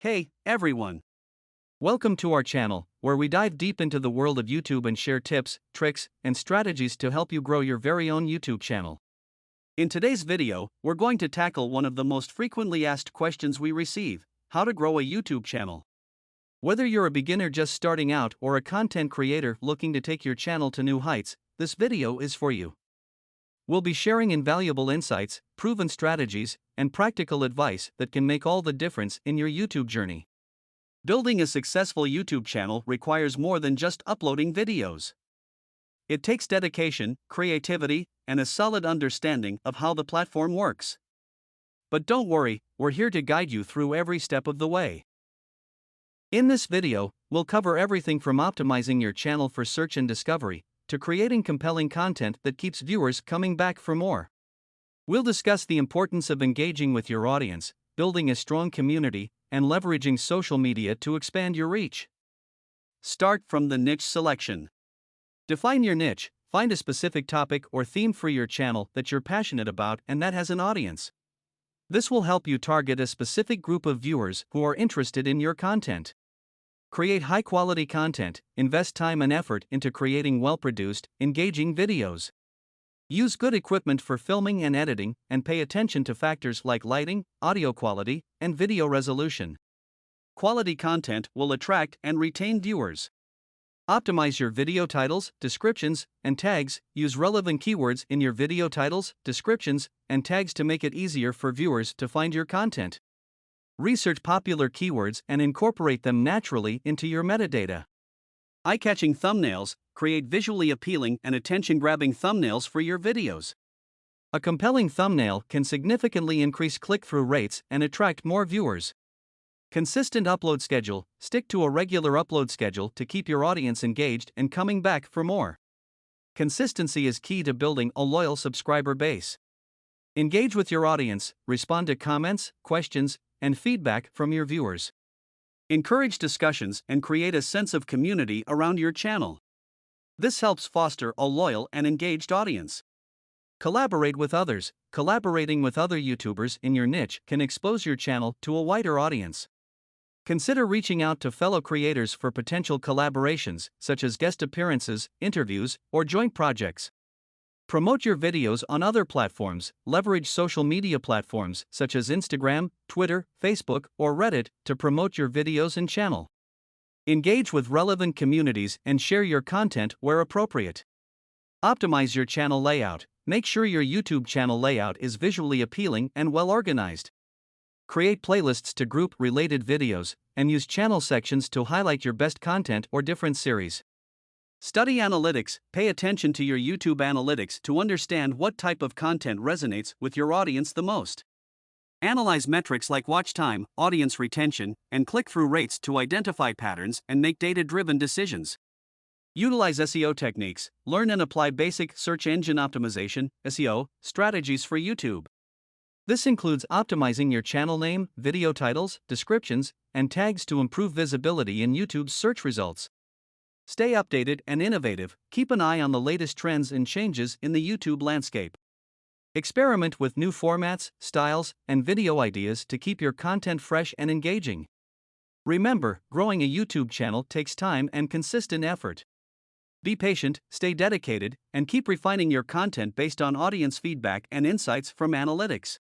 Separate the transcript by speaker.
Speaker 1: Hey, everyone! Welcome to our channel, where we dive deep into the world of YouTube and share tips, tricks, and strategies to help you grow your very own YouTube channel. In today's video, we're going to tackle one of the most frequently asked questions we receive: how to grow a YouTube channel. Whether you're a beginner just starting out or a content creator looking to take your channel to new heights, this video is for you. We'll be sharing invaluable insights, proven strategies, and practical advice that can make all the difference in your YouTube journey. Building a successful YouTube channel requires more than just uploading videos. It takes dedication, creativity, and a solid understanding of how the platform works. But don't worry, we're here to guide you through every step of the way. In this video, we'll cover everything from optimizing your channel for search and discovery, to creating compelling content that keeps viewers coming back for more. We'll discuss the importance of engaging with your audience, building a strong community, and leveraging social media to expand your reach. Start from the niche selection. Define your niche, find a specific topic or theme for your channel that you're passionate about and that has an audience. This will help you target a specific group of viewers who are interested in your content. Create high-quality content, invest time and effort into creating well-produced, engaging videos. Use good equipment for filming and editing, and pay attention to factors like lighting, audio quality, and video resolution. Quality content will attract and retain viewers. Optimize your video titles, descriptions, and tags. Use relevant keywords in your video titles, descriptions, and tags to make it easier for viewers to find your content. Research popular keywords and incorporate them naturally into your metadata. Eye-catching thumbnails. Create visually appealing and attention-grabbing thumbnails for your videos. A compelling thumbnail can significantly increase click-through rates and attract more viewers. Consistent upload schedule. Stick to a regular upload schedule to keep your audience engaged and coming back for more. Consistency is key to building a loyal subscriber base. Engage with your audience, respond to comments, questions, and feedback from your viewers. Encourage discussions and create a sense of community around your channel. This helps foster a loyal and engaged audience. Collaborate with others. Collaborating with other YouTubers in your niche can expose your channel to a wider audience. Consider reaching out to fellow creators for potential collaborations, such as guest appearances, interviews, or joint projects. Promote your videos on other platforms. Leverage social media platforms such as Instagram, Twitter, Facebook, or Reddit to promote your videos and channel. Engage with relevant communities and share your content where appropriate. Optimize your channel layout. Make sure your YouTube channel layout is visually appealing and well organized. Create playlists to group related videos, and use channel sections to highlight your best content or different series. Study analytics. Pay attention to your YouTube analytics to understand what type of content resonates with your audience the most. Analyze metrics like watch time, audience retention, and click-through rates to identify patterns and make data-driven decisions. Utilize SEO techniques. Learn and apply basic search engine optimization (SEO) strategies for YouTube. This includes optimizing your channel name, video titles, descriptions, and tags to improve visibility in YouTube's search results. Stay updated and innovative. Keep an eye on the latest trends and changes in the YouTube landscape. Experiment with new formats, styles, and video ideas to keep your content fresh and engaging. Remember, growing a YouTube channel takes time and consistent effort. Be patient, stay dedicated, and keep refining your content based on audience feedback and insights from analytics.